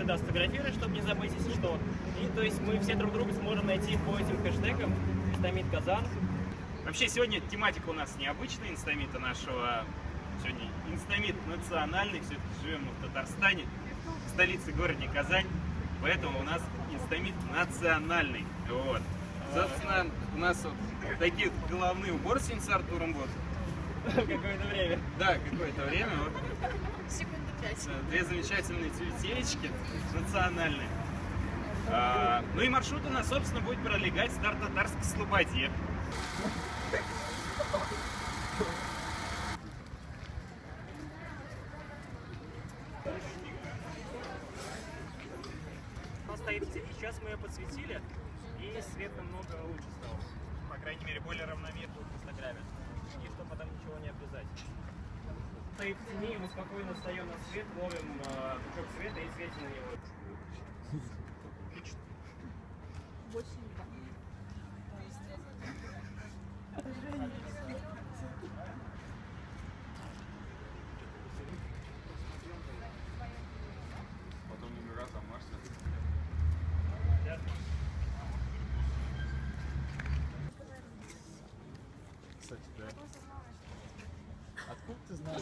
тогда сфотографировать, чтобы не забыть, если что. И то есть мы все друг друга сможем найти по этим хэштегам. Инстамит Казан. Вообще сегодня тематика у нас необычная инстамита нашего. Сегодня инстамит национальный, все-таки живем мы в Татарстане, в столице городе Казань, поэтому у нас инстамит национальный. Вот. Собственно, у нас вот такие вот головные уборы сегодня с Артуром будут. Какое-то время. Да, какое-то время. Вот. Секунду 5. Две замечательные цветеечки национальные. Ну и маршрут у нас, собственно, будет пролегать с Татарской Слободе. Она стоит в тени, сейчас мы ее подсветили, и свет намного лучше стал. По крайней мере, более равномерно в Инстаграме. И чтобы потом ничего не обвязать. Стоит в тени, и мы спокойно встаем на свет, ловим пучок света и светим на него. Потом номера там Марса. Кстати, да. Откуда ты знаешь?